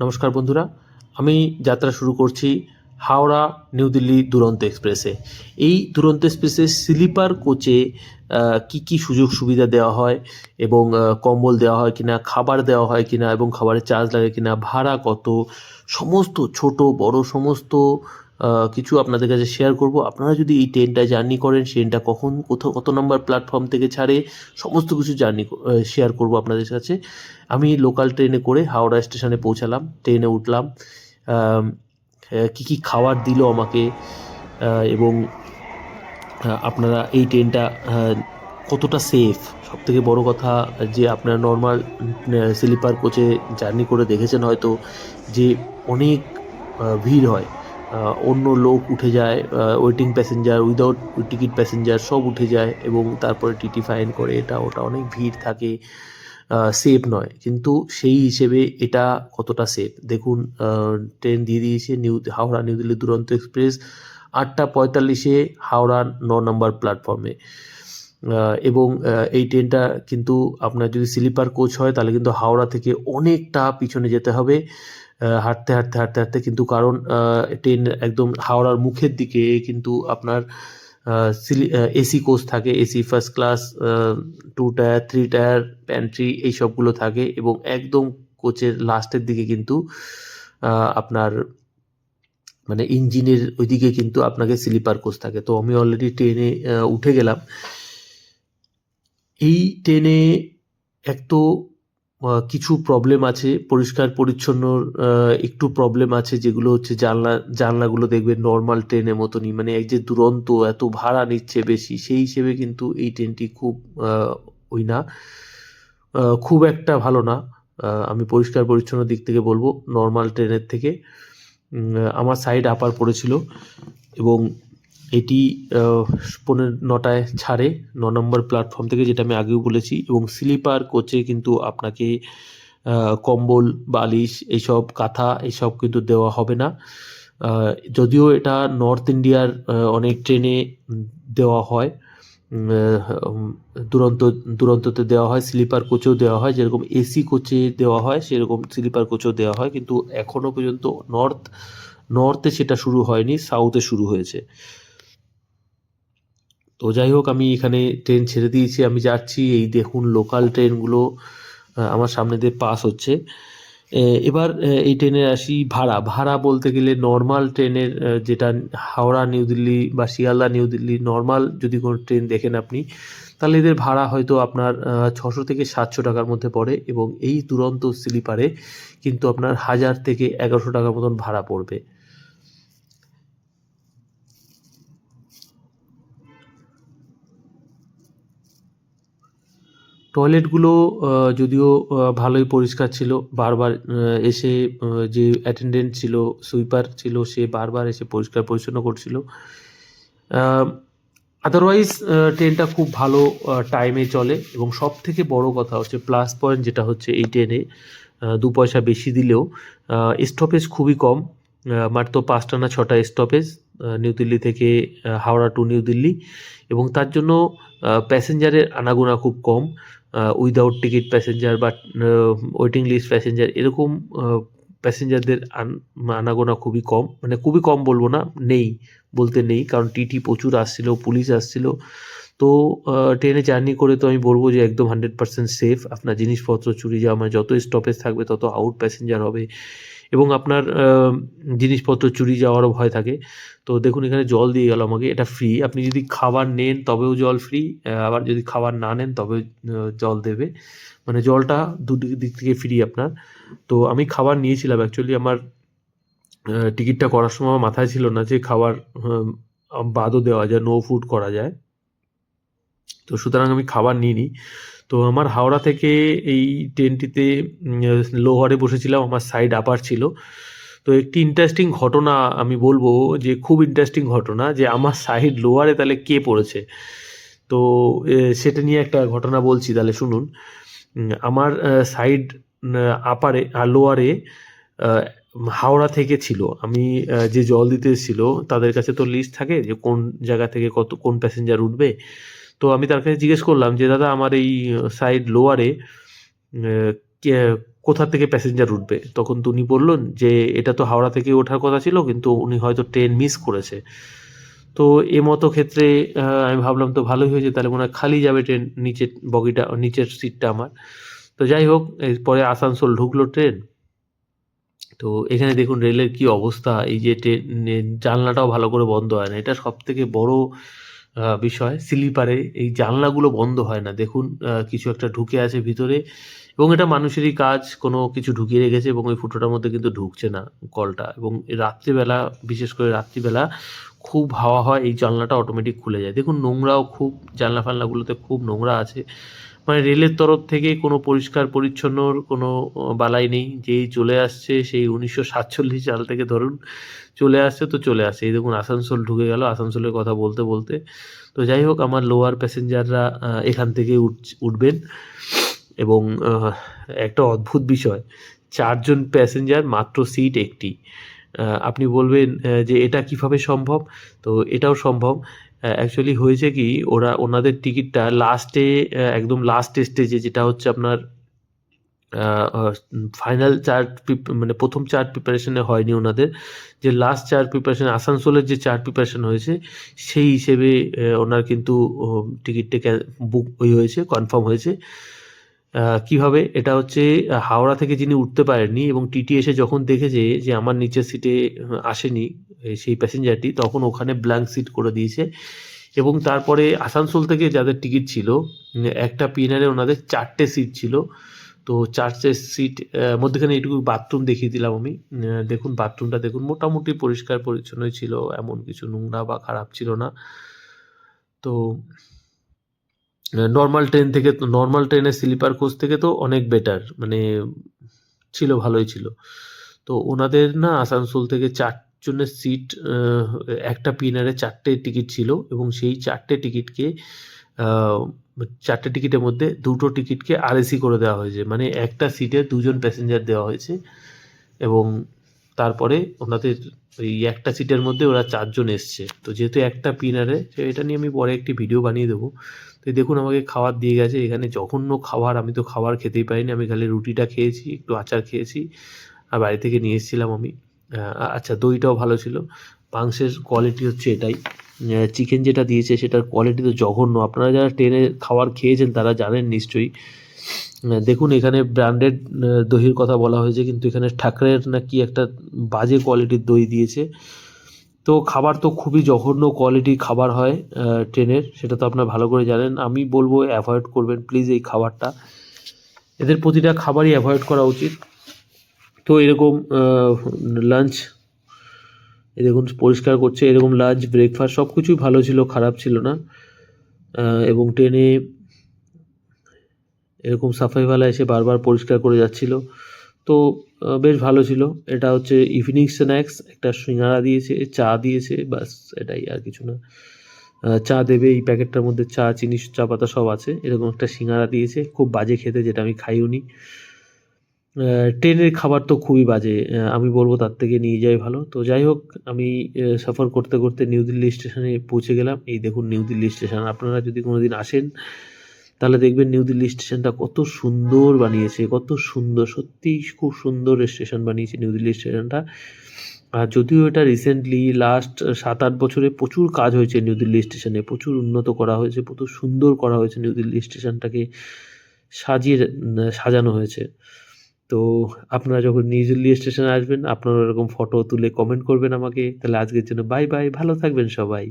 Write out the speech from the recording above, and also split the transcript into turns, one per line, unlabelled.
নমস্কার বন্ধুরা, আমি যাত্রা শুরু করছি হাওড়া নিউ দিল্লি দুরন্ত এক্সপ্রেসে। এই দুরন্ত এক্সপ্রেসে স্লিপার কোচে কি কি সুযোগ সুবিধা দেওয়া হয় এবং কম্বল দেওয়া হয় কিনা, খাবার দেওয়া হয় কিনা এবং খাবারের চার্জ লাগে কিনা, ভাড়া কত, সমস্ত ছোট বড় সমস্ত কিছু আপনাদের কাছে শেয়ার করব। আপনারা যদি এই ট্রেনটায় জার্নি করেন, ট্রেনটা কখন কোথাও কত নম্বর প্ল্যাটফর্ম থেকে ছাড়ে, সমস্ত কিছু শেয়ার করব আপনাদের কাছে। আমি লোকাল ট্রেনে করে হাওড়া স্টেশনে পৌঁছালাম, ট্রেনে উঠলাম, কী কী খাবার দিল আমাকে, এবং আপনারা এই ট্রেনটা কতটা সেফ, সবথেকে বড় কথা যে আপনারা নর্মাল স্লিপার কোচে জার্নি করে দেখেছেন হয়তো যে অনেক ভিড় হয়, অন্য লোক উঠে যায়, waiting passenger, without ticket passenger সব উঠে যায় এবং তারপরে টিটি ফাইন করে, এটা ওটা অনেক ভিড় থাকে, সেফ নয়। কিন্তু সেই হিসেবে এটা কতটা সেফ দেখুন। ট্রেন দিয়ে দিয়েছে হাওড়া নিউ দিল্লি দুরন্ত এক্সপ্রেস 8:45 হাওড়া 9 নম্বর প্ল্যাটফর্মে। এবং এই ট্রেনটা কিন্তু আপনার যদি স্লিপার কোচ হয় তাহলে কিন্তু হাওড়া থেকে অনেকটা পিছনে যেতে হবে, হাঁটতে হাঁটতে হাঁটতে হাঁটতে, কিন্তু কারণ ট্রেন একদম হাওড়ার মুখের দিকে কিন্তু আপনার এসি কোচ থাকে, AC first class, 2 tyre, 3 tyre, pantry এই সবগুলো থাকে এবং একদম কোচের লাস্টের দিকে কিন্তু আপনার মানে ইঞ্জিনের ওইদিকে কিন্তু আপনাকে স্লিপার কোচ থাকে। তো আমি অলরেডি ট্রেনে উঠে গেলাম। এই ট্রেনে এক তো কিছু প্রবলেম আছে, পরিষ্কার পরিচ্ছন্নর একটু প্রবলেম আছে, যেগুলো হচ্ছে জানলাগুলো দেখবেন নর্মাল ট্রেনের মতনই, মানে এক যে দুরন্ত এত ভাড়া নিচ্ছে বেশি, সেই হিসেবে কিন্তু এই ট্রেনটি খুব ওই না, খুব একটা ভালো না। আমি পরিষ্কার পরিচ্ছন্ন দিক থেকে বলবো নর্মাল ট্রেনের থেকে। আমার সাইড আপার পড়েছিল এবং এটি 9:15 ছাড়ে 9 নম্বর প্ল্যাটফর্ম থেকে, যেটা আমি আগেও বলেছি। এবং স্লিপার কোচে কিন্তু আপনাকে কম্বল, বালিশ, এইসব কাঁথা এইসব কিন্তু দেওয়া হবে না। যদিও এটা নর্থ ইন্ডিয়ার অনেক ট্রেনে দেওয়া হয়, দুরন্ততে দেওয়া হয়, স্লিপার কোচেও দেওয়া হয়, যেরকম এসি কোচে দেওয়া হয় সেরকম স্লিপার কোচেও দেওয়া হয়, কিন্তু এখনও পর্যন্ত নর্থে সেটা শুরু হয়নি, সাউথে শুরু হয়েছে। তো যাই হোক, আমি এখানে ট্রেন ছেড়ে দিয়েছি, আমি যাচ্ছি। এই দেখুন লোকাল ট্রেনগুলো আমার সামনে দিয়ে পাস হচ্ছে। এবার এই ট্রেনে আসি ভাড়া বলতে গেলে নর্মাল ট্রেনের, যেটা হাওড়া নিউ দিল্লি বা শিয়ালদা নিউ দিল্লি নর্মাল যদি কোনো ট্রেন দেখেন আপনি, তাহলে এদের ভাড়া হয়তো আপনার 600 থেকে 700 টাকার মধ্যে পড়ে এবং এই দুরন্ত স্লিপারে কিন্তু আপনার 1000 থেকে 1100 টাকার মতন ভাড়া পড়বে। টয়লেটগুলো যদিও ভালোই পরিষ্কার ছিল, বারবার এসে যে অ্যাটেন্ডেন্ট ছিল, সুইপার ছিল, সে বারবার এসে পরিষ্কার পরিচ্ছন্ন করছিল। আদারওয়াইজ ট্রেনটা খুব ভালো টাইমে চলে এবং সবথেকে বড় কথা হচ্ছে প্লাস পয়েন্ট, যেটা হচ্ছে এই ট্রেনে 2 পয়সা বেশি দিলেও স্টপেজ খুবই কম, মাত্র 5টা না 6টা স্টপেজ নিউ দিল্লি থেকে হাওড়া টু নিউ দিল্লি, এবং তার জন্য প্যাসেঞ্জারের আনাগোনা খুব কম। উইদাউট টিকিট প্যাসেঞ্জার বা ওয়েটিং লিস্ট প্যাসেঞ্জার এরকম প্যাসেঞ্জারদের আনাগোনা খুবই কম, মানে খুবই কম বলবো না, বলতে নেই, কারণ টিটি প্রচুর আসছিল, পুলিশ আসছিল। তো ট্রেনে জার্নি করে তো আমি বলবো যে একদম 100% সেফ। আপনার জিনিসপত্র চুরি যাওয়া, মানে যত স্টপেজ থাকবে তত আউট প্যাসেঞ্জার হবে এবং আপনার জিনিসপত্র চুরি যাওয়ারও ভয় থাকে। তো দেখুন এখানে জল দিয়ে গেল আমাকে, এটা ফ্রি। আপনি যদি খাবার নেন তবেও জল ফ্রি, আবার যদি খাবার না নেন তবে জল দেবে, মানে জলটা দিক থেকে ফ্রি আপনার। তো আমি খাবার নিয়েছিলাম, অ্যাকচুয়ালি আমার টিকিটটা করার সময় আমার মাথায় ছিল না যে খাবার বাদও দেওয়া যায়, নো ফুড করা যায়, তো সুতরাং আমি খাবার নিইনি। তো আমার হাওড়া থেকে এই ট্রেনটিতে লোয়ারে বসেছিলাম, আমার সাইড আপার ছিল। তো একটি ইন্টারেস্টিং ঘটনা আমি বলবো, যে খুব ইন্টারেস্টিং ঘটনা, যে আমার সাইড লোয়ারে তাহলে কে পড়েছে। তো সেটা নিয়ে একটা ঘটনা বলছি, তাহলে শুনুন। আমার সাইড আপারে আর লোয়ারে হাওড়া থেকে ছিল। আমি যে জল দিতে এসেছিল তাদের কাছে তো লিস্ট থাকে যে কোন জায়গা থেকে কোন প্যাসেঞ্জার উঠবে। তো আমি তার কাছে জিজ্ঞেস করলাম যে দাদা, আমার এই সাইড লোয়ারে কোথা থেকে প্যাসেঞ্জার উঠবে। তখন তো উনি বললেন যে এটা তো হাওড়া থেকে ওঠার কথা ছিল, কিন্তু উনি হয়তো ট্রেন মিস করেছে। তো মতো ক্ষেত্রে আমি ভাবলাম তো ভালোই হয়েছে, তাহলে মনে হয় খালি যাবে ট্রেন, নিচের বগিটা, নিচের সিটটা আমার। তো যাই হোক, এরপরে আসানসোল ঢুকলো ট্রেন। তো এখানে দেখুন রেলের কি অবস্থা, এই যে জানলাটাও ভালো করে বন্ধ হয় না, এটা সব থেকে বড় বিষয়। স্লিপারে এই জানলাগুলো বন্ধ হয় না, দেখুন কিছু একটা ঢুকে আছে ভিতরে, এবং এটা মানুষেরই কাজ, কোনো কিছু ঢুকিয়ে রেখেছে এবং ওই ফুটোটার মধ্যে কিন্তু ঢুকছে না কলটা। এবং রাত্রিবেলা, বিশেষ করে রাত্রিবেলা খুব হাওয়া হয়, এই জানলাটা অটোমেটিক খুলে যায়। দেখুন নোংরাও খুব, জানলা ফালনাগুলোতে খুব নোংরা আছে। মানে রেলের তরফ থেকে কোনো পরিষ্কার পরিচ্ছন্নর কোনো বালাই নেই। যেই চলে আসছে সেই 1947 সাল থেকে ধরুন চলে আসছে তো চলে আসছে। এই দেখুন আসানসোল ঢুকে গেল, আসানসোলের কথা বলতে বলতে। তো যাই হোক, আমার লোয়ার প্যাসেঞ্জাররা এখান থেকে উঠবেন, এবং একটা অদ্ভুত বিষয়, 4 জন প্যাসেঞ্জার, মাত্র সিট একটি। আপনি বলবেন যে এটা কিভাবে সম্ভব? তো এটাও সম্ভব। অ্যাকচুয়ালি হয়েছে কি, ওনাদের টিকিটটা লাস্টে, একদম লাস্ট স্টেজে, যেটা হচ্ছে আপনার ফাইনাল চার্ট মানে প্রথম চার্ট প্রিপারেশনে হয়নি ওনাদের, যে লাস্ট চার্ট প্রিপারেশন আসানসোলের যে চার্ট প্রিপারেশন হয়েছে সেই হিসেবে ওনার কিন্তু টিকিটটা বুক হয়েছে, কনফার্ম হয়েছে। কিভাবে? এটা হচ্ছে হাওড়া থেকে যিনি উঠতে পারেননি এবং টিটি এসে যখন দেখেছে যে আমার নিচের সিটে আসেনি সেই প্যাসেঞ্জারটি, তখন ওখানে ব্ল্যাঙ্ক সিট করে দিয়েছে। এবং তারপরে আসানসোল থেকে যাদের টিকিট ছিল, একটা পিনারে ওনাদের 4টে সিট ছিল। তো 4টে সিট, মধ্যেখানে এইটুকু বাথরুম দেখিয়ে দিলাম আমি। দেখুন বাথরুমটা দেখুন, মোটামুটি পরিষ্কার পরিচ্ছন্নই ছিল, এমন কিছু নোংরা বা খারাপ ছিল না। তো নর্মাল ট্রেনের স্লিপার কোচ থেকে তো অনেক বেটার, মানে ছিল, ভালোই ছিল। তো ওনাদের না আসানসোল থেকে 4 জনের সিট, একটা পিনারে 4টে টিকিট ছিল, এবং সেই 4টে টিকিটকে, 4টে টিকিটের মধ্যে 2টো টিকিটকে আরএসি করে দেওয়া হয়েছে। মানে একটা সিটে 2 জন প্যাসেঞ্জার দেওয়া হয়েছে, এবং তারপরে ওনাদের ওই একটা সিটের মধ্যে ওরা 4 জন এসছে। তো যেহেতু একটা পিনারে, তো এটা নিয়ে আমি পরে একটি ভিডিও বানিয়ে দেবো। তো দেখুন আমাকে খাবার দিয়ে গেছে, এখানে জঘন্য খাবার, আমি তো খাবার খেতেই পারিনি, আমি খালি রুটিটা খেয়েছি, একটু আচার খেয়েছি, আর বাড়ি থেকে নিয়ে এসেছিলাম আমি। আচ্ছা, দইটাও ভালো ছিল। মাংসের কোয়ালিটি হচ্ছে এটাই। চিকেন যেটা দিয়েছে সেটার কোয়ালিটি তো জঘন্য, আপনারা যারা ট্রেনে খাবার খেয়েছেন তারা জানেন নিশ্চয়ই। দেখুন এখানে ব্র্যান্ডেড দইয়ের কথা বলা হয়েছে, কিন্তু এখানে ঠাকরের না কি একটা বাজে কোয়ালিটির দই দিয়েছে। তো খাবার তো খুবই জঘন্য কোয়ালিটির খাবার হয় ট্রেনের, সেটা তো আপনারা ভালো করে জানেন। আমি বলবো অ্যাভয়েড করবেন প্লিজ এই খাবারটা, এদের প্রতিটা খাবারই অ্যাভয়েড করা উচিত। তো এরকম লাঞ্চ, এ দেখুন পরিষ্কার করছে, এরকম লাঞ্চ, ব্রেকফাস্ট সব কিছুই ভালো ছিল, খারাপ ছিল না। এবং ট্রেনে এরকম সাফাইওয়ালা এসে বারবার পরিষ্কার করে যাচ্ছিল। তো বেশ ভালো ছিল। এটা হচ্ছে ইভিনিং স্ন্যাক্স, একটা সিঙ্গাড়া দিয়েছে, চা দিয়েছে, ব্যাস এটাই, আর কিছু না। চা দেবে, এই প্যাকেটটার মধ্যে চা, চিনি, চা পাতা সব আছে। এরকম একটা সিঙ্গাড়া দিয়েছে, খুব বাজে খেতে, যেটা আমি খাইওনি। ট্রেনের খাবার তো খুবই বাজে, আমি বলবো তার থেকে নিয়ে যাওয়াই ভালো। তো যাই হোক, আমি সফর করতে করতে নিউ দিল্লি স্টেশনে পৌঁছে গেলাম। এই দেখুন নিউ দিল্লি স্টেশন, আপনারা যদি কোনোদিন আসেন তাহলে দেখবেন নিউ দিল্লি স্টেশনটা কত সুন্দর বানিয়েছে, কত সুন্দর, সত্যিই খুব সুন্দর স্টেশন বানিয়েছে নিউ দিল্লি স্টেশনটা। আর যদিও এটা রিসেন্টলি লাস্ট 7-8 বছরে প্রচুর কাজ হয়েছে নিউ দিল্লি স্টেশনে, প্রচুর উন্নত করা হয়েছে, প্রচুর সুন্দর করা হয়েছে, নিউ দিল্লি স্টেশনটাকে সাজানো হয়েছে। তো আপনারা যখন নিউ দিল্লি স্টেশনে আসবেন, আপনারা এরকম ফটো তুলে কমেন্ট করবেন আমাকে। তাহলে আজকের জন্য বাই বাই, ভালো থাকবেন সবাই।